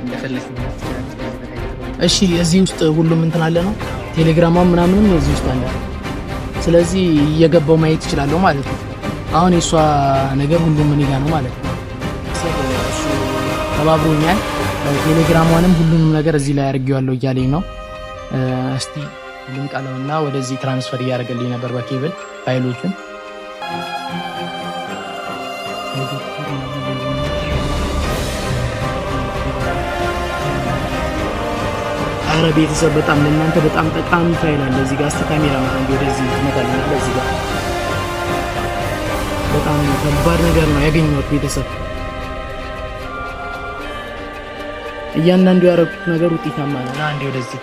እንደፈለክ እሺ እዚህ ውስጥ ሁሉም እንትን አለ ነው ቴሌግራም ምናምንም እዚህ ውስጥ አለ። ስለዚህ እየገባው ማየት ይችላልው ማለት ነው። አሁን የሷ ነገር ሁሉም ምን ጋር ነው ማለት ነው። ተባብሮኛል። ቴሌግራሟንም ሁሉንም ነገር እዚህ ላይ አድርጌዋለሁ እያለኝ ነው። እስቲ ልንቀለውና ወደዚህ ትራንስፈር እያደረገልኝ ነበር በኬብል ፋይሎቹን። አረ ቤተሰብ በጣም ለእናንተ በጣም ጠቃሚ ፋይል አለ እዚህ ጋር። እስቲ ካሜራ ማለት ወደዚህ ትመጣለና በዚህ ጋር በጣም ከባድ ነገር ነው ያገኘሁት ቤተሰብ። እያንዳንዱ ያደረኩት ነገር ውጤታማ ነው። አንዴ ወደዚህ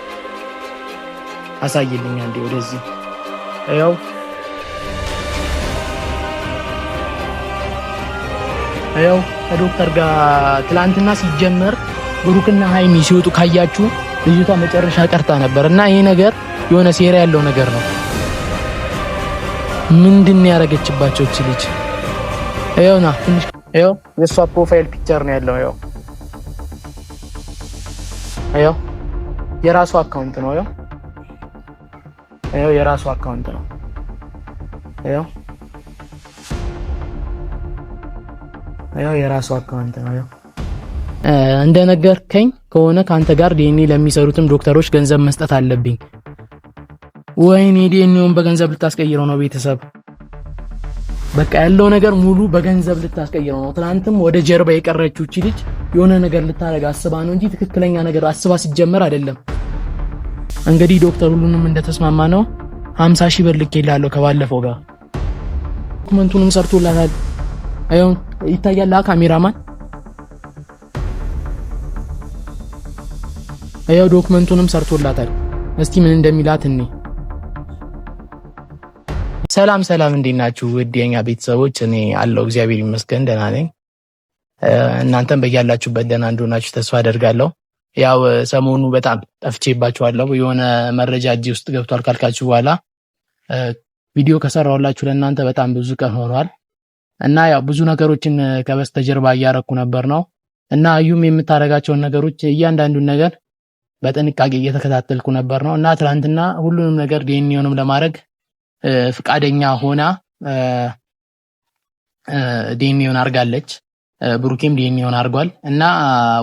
አሳይልኝ፣ አንዴ ወደዚህ ያው ከዶክተር ጋር ትላንትና ሲጀመር ብሩክና ሃይሚ ሲወጡ ካያችሁ ልጅቷ መጨረሻ ቀርታ ነበር እና ይሄ ነገር የሆነ ሴራ ያለው ነገር ነው። ምንድን ያረገችባቸው እቺ ልጅ? ይኸውና ትንሽ ይኸው የሷ ፕሮፋይል ፒክቸር ነው ያለው። ይኸው የራሱ አካውንት ነው። ይኸው የራሱ አካውንት ነው። ይኸው የራሱ አካውንት ነው። እንደነገርከኝ ከሆነ ካንተ ጋር ዲኤንኤ ለሚሰሩትም ዶክተሮች ገንዘብ መስጠት አለብኝ። ወይኔ ዲኤንኤውን በገንዘብ ልታስቀይረው ነው ቤተሰብ። በቃ ያለው ነገር ሙሉ በገንዘብ ልታስቀይረው ነው። ትናንትም ወደ ጀርባ የቀረችው እቺ ልጅ የሆነ ነገር ልታረጋ አስባ ነው እንጂ ትክክለኛ ነገር አስባ ሲጀመር አይደለም። እንግዲህ ዶክተር ሁሉንም እንደተስማማ ነው 50,000 ብር ልኬልሃለሁ ከባለፈው ጋር ዶክመንቱንም ሰርቶላታል። አይሁን ይታያል ካሜራማን። አይው ዶክመንቱንም ሰርቶላታል። እስቲ ምን እንደሚላት እኔ ሰላም እንዴት ናችሁ ውድ የኛ ቤተሰቦች? እኔ አለው እግዚአብሔር ይመስገን ደህና ነኝ። እናንተም በያላችሁበት ደህና እንደሆናችሁ ተስፋ አደርጋለሁ። ያው ሰሞኑ በጣም ጠፍቼባችኋለሁ። የሆነ መረጃ እጅ ውስጥ ገብቷል ካልካችሁ በኋላ ቪዲዮ ከሰራሁላችሁ ለእናንተ በጣም ብዙ ቀን ሆኗል እና ያው ብዙ ነገሮችን ከበስተጀርባ እያረኩ ነበር ነው እና አዩም የምታረጋቸውን ነገሮች እያንዳንዱን ነገር በጥንቃቄ እየተከታተልኩ ነበር ነው እና ትናንትና ሁሉንም ነገር ዲኤንኤውንም ለማድረግ ፍቃደኛ ሆና ዲኤንኤውን አርጋለች። ብሩኬም ዲኤንኤውን አርጓል እና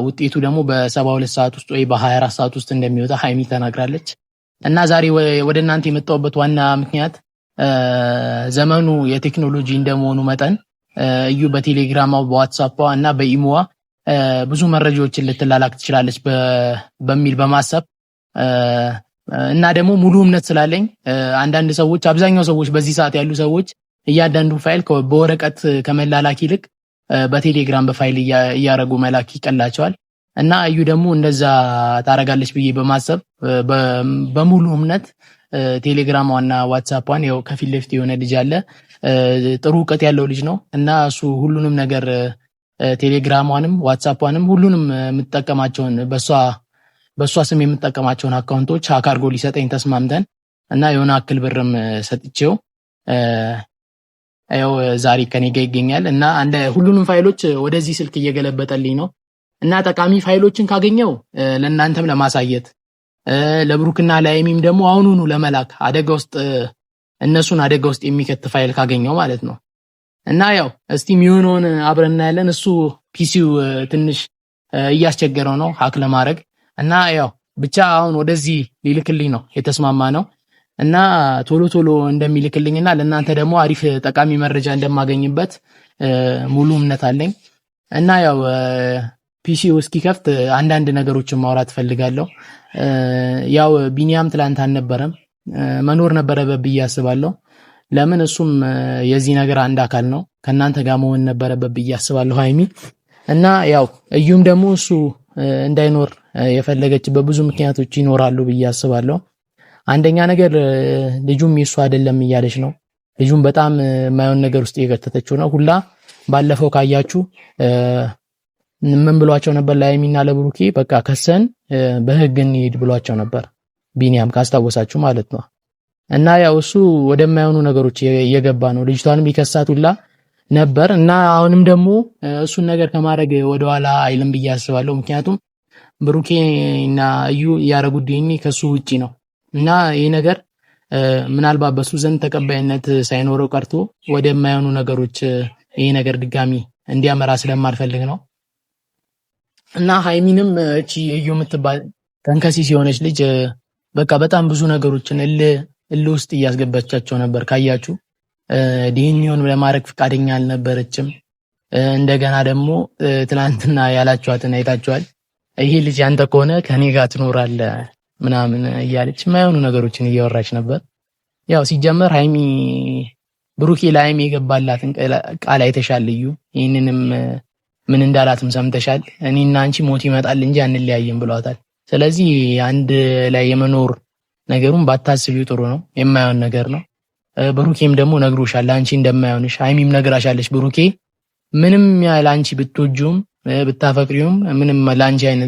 ውጤቱ ደግሞ በ72 ሰዓት ውስጥ ወይ በ24 ሰዓት ውስጥ እንደሚወጣ ሃይሚ ተናግራለች። እና ዛሬ ወደ እናንተ የመጣሁበት ዋና ምክንያት ዘመኑ የቴክኖሎጂ እንደመሆኑ መጠን እዩ በቴሌግራም በዋትስአፕ እና በኢሞዋ ብዙ መረጃዎችን ልትላላክ ትችላለች በሚል በማሰብ እና ደግሞ ሙሉ እምነት ስላለኝ አንዳንድ ሰዎች አብዛኛው ሰዎች በዚህ ሰዓት ያሉ ሰዎች እያንዳንዱ ፋይል በወረቀት ከመላላክ ይልቅ በቴሌግራም በፋይል እያረጉ መላክ ይቀላቸዋል እና እዩ ደግሞ እንደዛ ታረጋለች ብዬ በማሰብ በሙሉ እምነት ቴሌግራሟና ዋትስአፕዋን ያው ከፊት ለፊት የሆነ ልጅ አለ ጥሩ እውቀት ያለው ልጅ ነው እና እሱ ሁሉንም ነገር ቴሌግራሟንም ዋትስአፕዋንም ሁሉንም የምትጠቀማቸውን በሷ ስም የምትጠቀማቸውን አካውንቶች ሀክ አድርጎ ሊሰጠኝ ተስማምተን እና የሆነ አክል ብርም ሰጥቼው ያው ዛሬ ከኔ ጋር ይገኛል እና ሁሉንም ፋይሎች ወደዚህ ስልክ እየገለበጠልኝ ነው እና ጠቃሚ ፋይሎችን ካገኘው ለእናንተም ለማሳየት ለብሩክና ለአይሚም ደግሞ አሁኑኑ ለመላክ እነሱን አደጋ ውስጥ የሚከት ፋይል ካገኘው ማለት ነው እና ያው እስቲ የሚሆነውን አብረን እናያለን። እሱ ፒሲው ትንሽ እያስቸገረው ነው ሀክ ለማድረግ እና ያው ብቻ አሁን ወደዚህ ሊልክልኝ ነው የተስማማ ነው እና ቶሎ እንደሚልክልኝና ለእናንተ ደግሞ አሪፍ ጠቃሚ መረጃ እንደማገኝበት ሙሉ እምነት አለኝ እና ያው ፒሲው እስኪከፍት አንዳንድ ነገሮችን ማውራት ፈልጋለሁ። ያው ቢኒያም ትላንት አልነበረም መኖር ነበረበት ብዬ አስባለሁ። ለምን እሱም የዚህ ነገር አንድ አካል ነው ከናንተ ጋር መሆን ነበረበት ብዬ አስባለሁ ሃይሚ እና ያው እዩም ደግሞ እሱ እንዳይኖር የፈለገችበት ብዙ ምክንያቶች ይኖራሉ ብዬ አስባለሁ። አንደኛ ነገር ልጁም የሱ አይደለም እያለች ነው። ልጁም በጣም የማይሆን ነገር ውስጥ እየገተተችው ነው ሁላ። ባለፈው ካያችሁ ምን ብሏቸው ነበር ለሃይሚና ለብሩኬ በቃ ከሰን በህግ እንሂድ ብሏቸው ነበር ቢኒያም ካስታወሳችሁ ማለት ነው። እና ያው እሱ ወደማይሆኑ ነገሮች እየገባ ነው። ልጅቷንም ይከሳት ሁላ ነበር እና አሁንም ደግሞ እሱን ነገር ከማድረግ ወደኋላ አይልም ብዬ አስባለሁ። ምክንያቱም ብሩኬና እዩ ያረጉት ዲኤንኤ ከሱ ውጪ ነው እና ይሄ ነገር ምናልባት በሱ ዘንድ ተቀባይነት ሳይኖረው ቀርቶ ወደማይሆኑ ነገሮች ይሄ ነገር ድጋሚ እንዲያመራ ስለማልፈልግ ነው። እና ሃይሚንም እቺ እዩ የምትባል ተንከሲስ የሆነች ልጅ በቃ በጣም ብዙ ነገሮችን እልህ ውስጥ እያስገባቻቸው ነበር። ካያችሁ ዲኤንኤውን ለማድረግ ፈቃደኛ አልነበረችም። እንደገና ደግሞ ትናንትና ያላችኋትን አይታችኋል። ይሄ ልጅ ያንተ ከሆነ ከኔ ጋር ትኖራለህ ምናምን እያለች የማይሆኑ ነገሮችን እያወራች ነበር። ያው ሲጀመር ሃይሚ ብሩኬ ለሃይሚ የገባላትን ቃል አይተሻል። እዩ ይህንንም ምን እንዳላትም ሰምተሻል። እኔና አንቺ ሞት ይመጣል እንጂ አንለያይም ብሏታል። ስለዚህ አንድ ላይ የመኖር ነገሩን ባታስቢው ጥሩ ነው። የማይሆን ነገር ነው። ብሩኬም ደግሞ ነግሮሻል አንቺ እንደማይሆንሽ። ሃይሚም ነግራሻለች። ብሩኬ ምንም ያህል አንቺ ብትወጂውም ብታፈቅሪውም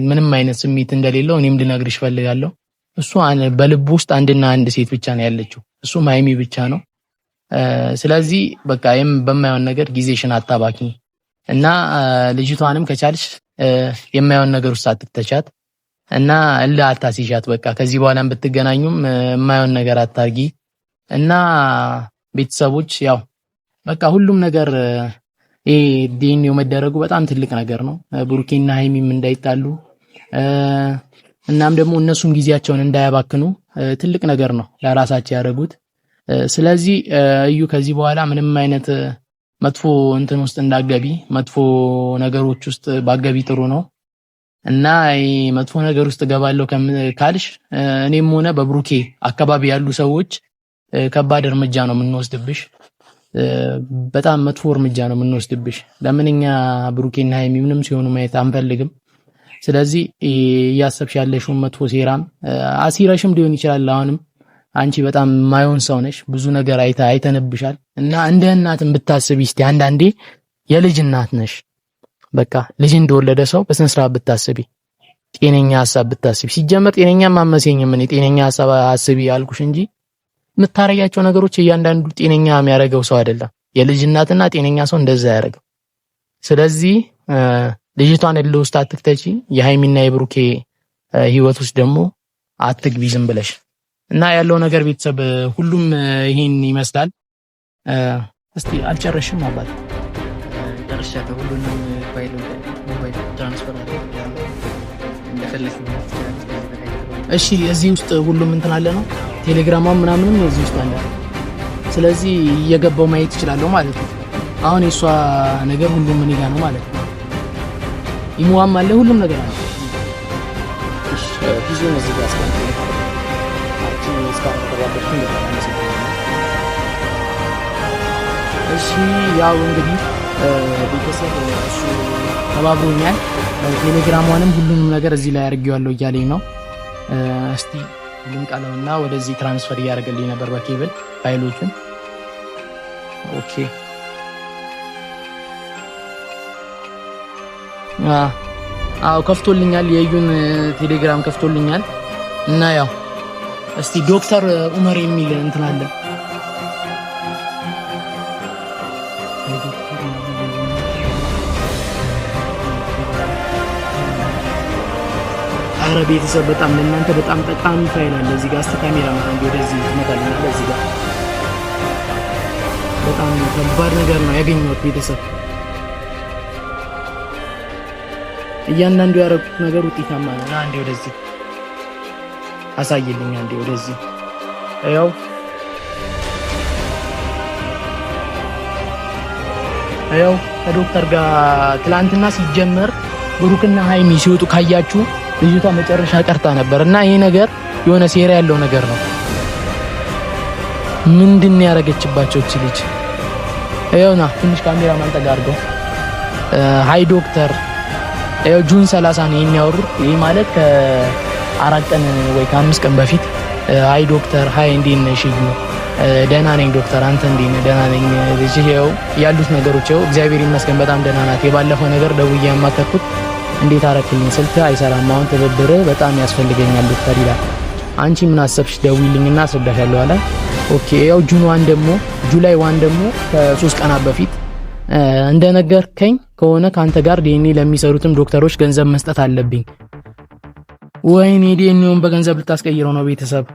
ምንም አይነት ስሜት እንደሌለው እኔም ልነግርሽ ፈልጋለሁ። እሱ በልቡ ውስጥ አንድና አንድ ሴት ብቻ ነው ያለችው፣ እሱም ሃይሚ ብቻ ነው። ስለዚህ በቃ በማይሆን ነገር ጊዜሽን አታባኪ እና ልጅቷንም ከቻልሽ የማይሆን ነገር ውስጥ አትተቻት እና እልህ አታሲሻት። በቃ ከዚህ በኋላም ብትገናኙም የማይሆን ነገር አታርጊ እና ቤተሰቦች ያው በቃ ሁሉም ነገር ዲኤንኤው መደረጉ በጣም ትልቅ ነገር ነው። ብሩኬና ሃይሚም እንዳይጣሉ እናም ደግሞ እነሱም ጊዜያቸውን እንዳያባክኑ ትልቅ ነገር ነው ለራሳቸው ያደረጉት። ስለዚህ እዩ ከዚህ በኋላ ምንም አይነት መጥፎ እንትን ውስጥ እንዳገቢ መጥፎ ነገሮች ውስጥ ባገቢ ጥሩ ነው እና መጥፎ ነገር ውስጥ ገባለሁ ካልሽ እኔም ሆነ በብሩኬ አካባቢ ያሉ ሰዎች ከባድ እርምጃ ነው የምንወስድብሽ። በጣም መጥፎ እርምጃ ነው የምንወስድብሽ። ለምንኛ ብሩኬና ሃይሚ ምንም ሲሆኑ ማየት አንፈልግም። ስለዚህ እያሰብሽ ያለሽው መጥፎ ሴራም አሲረሽም ሊሆን ይችላል። አሁንም አንቺ በጣም ማይሆን ሰው ነሽ። ብዙ ነገር አይተንብሻል እና እንደ እናትም ብታስቢ እስቲ አንዳንዴ የልጅ እናት ነሽ። በቃ ልጅ እንደወለደ ሰው በስነ ስርዓት ብታስቢ፣ ጤነኛ ሐሳብ ብታስቢ። ሲጀመር ጤነኛ ማመሰኝ ምን ጤነኛ ሐሳብ አስቢ ያልኩሽ እንጂ የምታረጋቸው ነገሮች እያንዳንዱ ጤነኛ የሚያደርገው ሰው አይደለም። የልጅ እናትና ጤነኛ ሰው እንደዛ ያደርገው። ስለዚህ ልጅቷን እልህ ውስጥ አትክተቺ። የሃይሚና የብሩኬ ህይወት ውስጥ ደግሞ አትግቢ ዝም ብለሽ እና ያለው ነገር ቤተሰብ ሁሉም ይሄን ይመስላል። እስቲ አልጨረሽም አባት ጨርሻለሁ። ሁሉንም ፋይል ትራንስፈር አድርጌያለሁ። እንደፈለግሽ እሺ። እዚህ ውስጥ ሁሉም እንትን አለ ነው ቴሌግራሟም ምናምንም እዚህ ውስጥ አለ። ስለዚህ እየገባው ማየት እችላለሁ ማለት ነው። አሁን የሷ ነገር ሁሉም ምን ይጋ ነው ማለት ነው። ኢሙዋም አለ ሁሉም ነገር አለ። እሺ ቪዲዮ እዚህ ጋር አስቀምጠው እሺ ያው እንግዲህ ቤተሰብ እሱ ተባብሮኛል። ቴሌግራሟንም ሁሉንም ነገር እዚህ ላይ አድርጌዋለሁ እያለኝ ነው። እስቲ ልንቀለውና ወደዚህ ትራንስፈር እያደረገልኝ ነበር በኬብል ፋይሎቹን። ኦኬ አዎ ከፍቶልኛል። የዩን ቴሌግራም ከፍቶልኛል እና ያው እስቲ ዶክተር ኡመር የሚል እንትን አለ። አረ ቤተሰብ በጣም ለእናንተ በጣም ጠቃሚ ፋይል አለ እዚህ ጋር። እስቲ ካሜራ ማን ወደዚህ ትመጣልኛል። እዚህ ጋር በጣም ከባድ ነገር ነው ያገኘሁት ቤተሰብ። እያንዳንዱ ያደረኩት ነገር ውጤታማ ነው። አንዴ ወደዚህ አሳይልኝ፣ አንዴ ወደዚህ ያው ከዶክተር ጋር ትላንትና ሲጀመር ብሩክና ሃይሚ ሲወጡ ካያችሁ ልጅቷ መጨረሻ ቀርታ ነበር እና ይሄ ነገር የሆነ ሴራ ያለው ነገር ነው። ምንድን ነው ያረገችባቸው እቺ ልጅ? ይኸውና ትንሽ ካሜራ ማንጠጋ አድርገው። ሃይ ዶክተር ይኸው ጁን 30 ነው የሚያወሩት። ይሄ ማለት ከ4 ቀን ወይ ከ5 ቀን በፊት ሃይ ዶክተር ሃይ እንዴት ነሽ? ደህና ነኝ ዶክተር አንተ እንዴት ነህ? ደህና ነኝ ልጅ። ይኸው ያሉት ነገሮች ይኸው እግዚአብሔር ይመስገን በጣም ደህና ናት። የባለፈው ነገር ደውዬ ያማከርኩት እንዴት አረክልኝ ስልክ አይሰራም፣ አሁን ትብብር በጣም ያስፈልገኛል ዶክተር ይላል። አንቺ ምን አሰብሽ? ደውይልኝና አስረዳሻለሁ አለ። ኦኬ ያው ጁላይ 1 ደግሞ ከ3 ቀናት በፊት እንደነገርከኝ ከሆነ ካንተ ጋር ዲኤንኤ ለሚሰሩትም ዶክተሮች ገንዘብ መስጠት አለብኝ። ወይኔ ዲኤንኤውን በገንዘብ ልታስቀይረው ነው ቤተሰብ።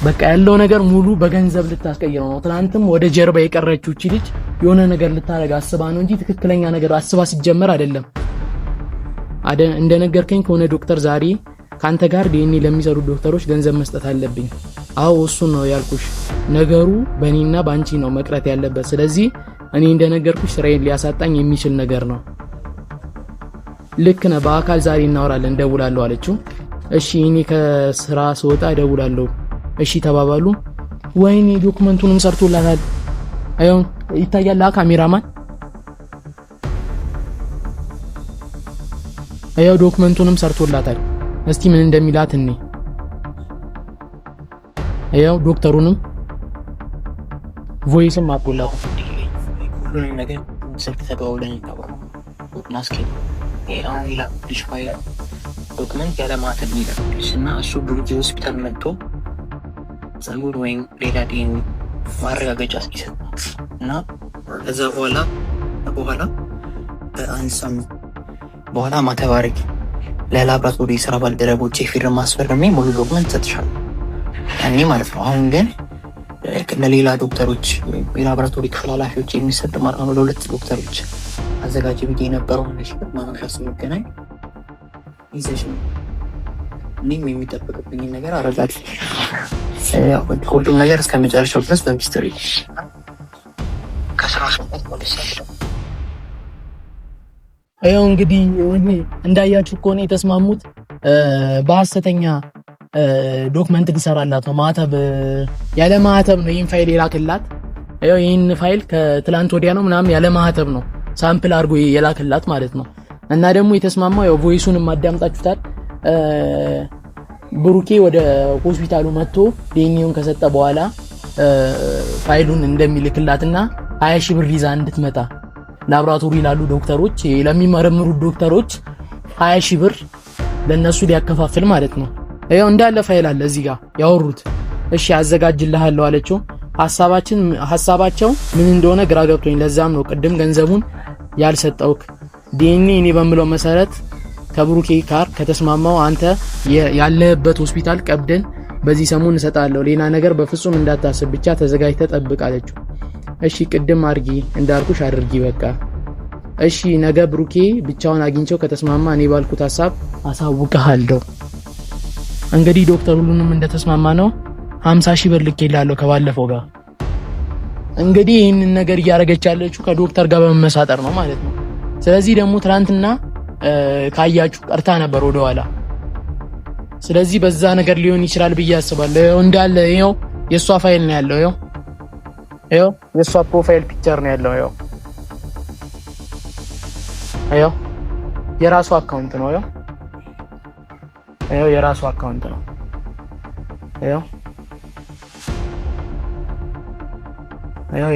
በቃ ያለው ነገር ሙሉ በገንዘብ ልታስቀይረው ነው። ትናንትም ወደ ጀርባ የቀረችው እቺ ልጅ የሆነ ነገር ልታረጋ አስባ ነው እንጂ ትክክለኛ ነገር አስባ ሲጀመር አይደለም። እንደነገርከኝ ከሆነ ዶክተር ዛሬ ካንተ ጋር ዲኤንኤ ለሚሰሩ ዶክተሮች ገንዘብ መስጠት አለብኝ። አዎ እሱን ነው ያልኩሽ። ነገሩ በእኔና ባንቺ ነው መቅረት ያለበት። ስለዚህ እኔ እንደነገርኩሽ ስራዬን ሊያሳጣኝ የሚችል ነገር ነው። ልክ ነህ። በአካል ዛሬ እናወራለን፣ ደውላለሁ አለችው። እሺ እኔ ከስራ ስወጣ ደውላለሁ። እሺ ተባባሉ። ወይኔ ዶክመንቱንም ሰርቶላታል። አይሁን ይታያል ካሜራማን። አየው ዶክመንቱንም ሰርቶላታል። እስቲ ምን እንደሚላት እኔ አየው ዶክተሩንም ቮይስም አቆላው ሁሉንም ነገር ስልክ ተደዋውለን ይታወቃል። ናስኬ አሁን ይላልሽ ፋይል ዶክመንት ያለማተም ይላልሽ እና እሱ ብሩክ ሆስፒታል መጥቶ ጸጉር ወይም ሌላ ዲኤንኤ ማረጋገጫ እስኪሰጥ እና ከዛ በኋላ በአንድ ሳምንት በኋላ ማተባረክ ለላብራቶሪ ስራ ባልደረቦቼ ፊርማ አስፈርሜ ሙሉ ዶክመንት ሰጥሻለሁ ያኔ ማለት ነው። አሁን ግን ለሌላ ዶክተሮች የላብራቶሪ ክፍል ኃላፊዎች የሚሰጥ ማለት ነው። ለሁለት ዶክተሮች አዘጋጅ ብዬ የነበረው ነሽ ማማሻ ስንገናኝ ይዘሽ ነው። እኔም የሚጠበቅብኝ ነገር አረጋለሁ። ሁሉም ነገር እስከ መጨረሻው ድረስ በሚስጥር ከስራ ሰዓት ወደሰው አየው እንግዲህ እንዳያችሁ ከሆነ የተስማሙት በሐሰተኛ ዶክመንት ሊሰራላት ነው። ማተብ ያለ ማተብ ነው ይሄን ፋይል የላክላት። አየው ይሄን ፋይል ከትላንት ወዲያ ነው ምናምን ያለ ማተብ ነው ሳምፕል አድርጎ የላክላት ማለት ነው። እና ደግሞ የተስማማው ያው ቮይሱንም አዳምጣችሁታል። ብሩኬ ወደ ሆስፒታሉ መጥቶ ዲኤንኤውን ከሰጠ በኋላ ፋይሉን እንደሚልክላትና 20 ሺህ ብር ይዛ እንድትመጣ ላብራቶሪ ላሉ ዶክተሮች ለሚመረምሩ ዶክተሮች 20 ሺህ ብር ለነሱ ሊያከፋፍል ማለት ነው። ያው እንዳለ ፋይል አለ እዚህ ጋር ያወሩት። እሺ አዘጋጅልሃለሁ አለችው። ሐሳባቸው ምን እንደሆነ ግራ ገብቶኝ ለዛም ነው ቅድም ገንዘቡን ያልሰጠውክ። ዲኤንኤ እኔ በምለው መሰረት ከብሩኬ ጋር ከተስማማው አንተ ያለህበት ሆስፒታል ቀብደን በዚህ ሰሞን እሰጣለሁ። ሌላ ነገር በፍጹም እንዳታስብ ብቻ ተዘጋጅተህ ጠብቅ አለችው። እሺ ቅድም አድርጊ እንዳልኩሽ አድርጊ በቃ እሺ። ነገ ብሩኬ ብቻውን አግኝቸው ከተስማማ እኔ ባልኩት ሐሳብ አሳውቅሃለሁ። እንግዲህ ዶክተር ሁሉንም እንደተስማማ ነው 50 ሺህ ብር ልኬልሃለሁ ከባለፈው ጋር። እንግዲህ ይህንን ነገር እያደረገች ያለችው ከዶክተር ጋር በመመሳጠር ነው ማለት ነው። ስለዚህ ደግሞ ትናንትና ካያችሁ ቀርታ ነበር ወደኋላ። ስለዚህ በዛ ነገር ሊሆን ይችላል ብዬ አስባለሁ። እንዳለ ይሄው የሷ ፋይል ነው ያለው። ይሄው የሷ ፕሮፋይል ፒክቸር ነው ያለው። ይሄው የራሱ አካውንት ነው። ይሄው የራሱ አካውንት ነው። ይሄው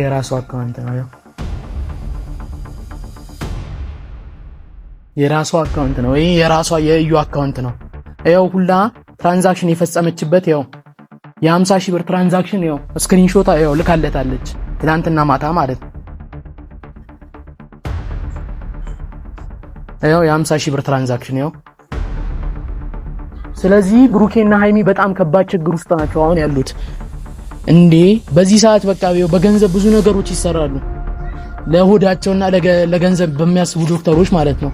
የራሱ አካውንት ነው። የራሱ አካውንት ነው። ይሄ የራሷ የእዩ አካውንት ነው። ይሄው ሁላ ትራንዛክሽን የፈጸመችበት ይሄው የ50 ሺህ ብር ትራንዛክሽን ይሄው ስክሪንሾት ይሄው ልካለታለች ትናንትና ማታ ማለት ነው። ይሄው የ50 ሺህ ብር ትራንዛክሽን ይሄው። ስለዚህ ብሩኬና ሃይሚ በጣም ከባድ ችግር ውስጥ ናቸው አሁን ያሉት። እንዴ በዚህ ሰዓት በቃ ይሄው በገንዘብ ብዙ ነገሮች ይሰራሉ ለሆዳቸውና ለገንዘብ በሚያስቡ ዶክተሮች ማለት ነው።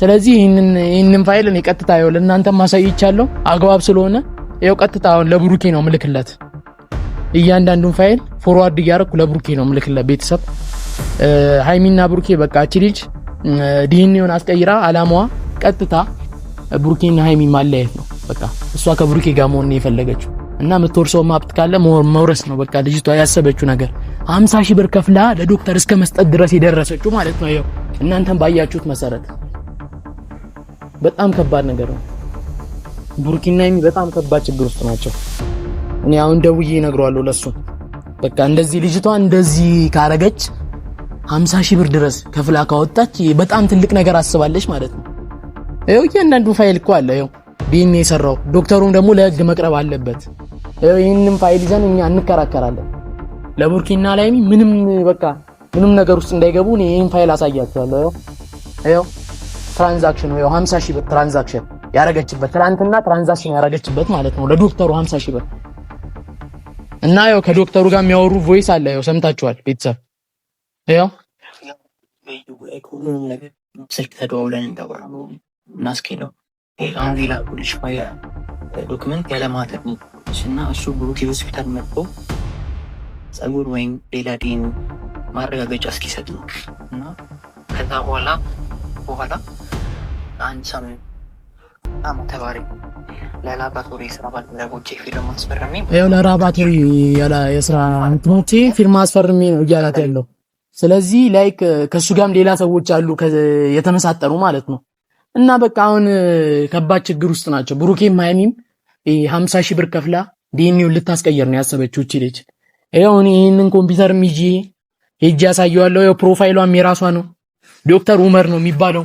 ስለዚህ ይሄንን ፋይል እኔ ቀጥታ ይኸው ለእናንተ ማሳይቻለሁ አግባብ ስለሆነ ይኸው ቀጥታ አሁን ለብሩኬ ነው ምልክለት። እያንዳንዱን ፋይል ፎርዋርድ እያደረኩ ለብሩኬ ነው ምልክለት። ቤተሰብ ሃይሚና ብሩኬ በቃ እቺ ልጅ ዲኤንኤውን አስቀይራ አላማዋ ቀጥታ ብሩኬና ሃይሚ ማለያየት ነው። በቃ እሷ ከብሩኬ ጋር መሆን ነው የፈለገችው እና የምትወርሰው ማብት ካለ መውረስ ነው በቃ ልጅቷ ያሰበችው ነገር። 50 ሺህ ብር ከፍላ ለዶክተር እስከ መስጠት ድረስ የደረሰችው ማለት ነው። ይኸው እናንተም ባያችሁት መሰረት በጣም ከባድ ነገር ነው። ብሩኬና ሃይሚ በጣም ከባድ ችግር ውስጥ ናቸው። እኔ አሁን ደውዬ እነግረዋለሁ ለሱ በቃ እንደዚህ ልጅቷ እንደዚህ ካረገች 50 ሺህ ብር ድረስ ከፍላ ካወጣች በጣም ትልቅ ነገር አስባለች ማለት ነው። ይኸው እያንዳንዱ ፋይል እኮ አለ። ይኸው ዲኤንኤ የሰራው ዶክተሩም ደግሞ ለህግ መቅረብ አለበት። ይኸው ይሄንን ፋይል ይዘን እኛ እንከራከራለን። ለብሩኬና ለሃይሚ ምንም ነገር ውስጥ እንዳይገቡ እኔ ይሄን ፋይል አሳያቸዋለሁ። ይኸው ትራንዛክሽን ነው 50 ሺህ ብር ትራንዛክሽን ያረገችበት ትናንትና ትራንዛክሽን ያረገችበት ማለት ነው ለዶክተሩ 50 ሺህ ብር እና ያው ከዶክተሩ ጋር የሚያወሩ ቮይስ አለ። ያው ሰምታችኋል ቤተሰብ። ያው ስልክ ተደዋውለን እናስኬደው አሁን ሌላ ፖሊስ ፋይል ዶክመንት ያለማተብ እና እሱ ብሩክ ሆስፒታል መጥቶ ጸጉር ወይም ሌላ ዲን ማረጋገጫ እስኪሰጥ ነው እና ከዛ በኋላ አንድ ሳምንት ተባሪ ለላቦራቶሪ የስራ ባልደረቦቼ ፊርማ አስፈርሜ ለላቦራቶሪ የስራ እንትኖቼ ፊርማ አስፈርሜ ነው እያላት ያለው። ስለዚህ ላይክ ከሱ ጋርም ሌላ ሰዎች አሉ የተመሳጠሩ ማለት ነው። እና በቃ አሁን ከባድ ችግር ውስጥ ናቸው። ብሩኬም ሃይሚም 50 ሺህ ብር ከፍላ ዲኤንኤውን ልታስቀየር ነው ያሰበችው እቺ ልጅ። ይሄው ይሄንን ኮምፒውተርም ይዤ ሄጄ ያሳየዋለሁ። ያው ፕሮፋይሏም የራሷ ነው። ዶክተር ኡመር ነው የሚባለው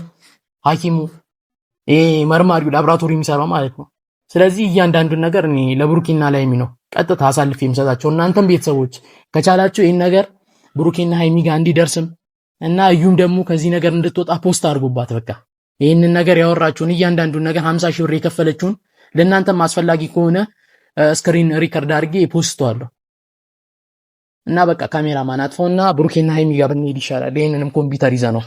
ሐኪሙ መርማሪው ላብራቶሪ የሚሰራው ማለት ነው። ስለዚህ እያንዳንዱን ነገር እኔ ለብሩኬና ለሃይሚ ነው ቀጥታ አሳልፌ የምሰጣቸው። እናንተም ቤተሰቦች ከቻላችሁ ይሄን ነገር ብሩኬና ሃይሚ ጋር እንዲደርስም እና እዩም ደግሞ ከዚህ ነገር እንድትወጣ ፖስት አድርጉባት። በቃ ይሄንን ነገር ያወራችሁን እያንዳንዱን ነገር 50 ሺህ ብር የከፈለችውን ለእናንተም አስፈላጊ ከሆነ ስክሪን ሪከርድ አድርጌ ፖስተዋለሁ እና በቃ ካሜራማን አጥፎና ብሩኬና ሃይሚ ጋር ብንሄድ ይሻላል። ይሄንንም ኮምፒውተር ይዘ ነው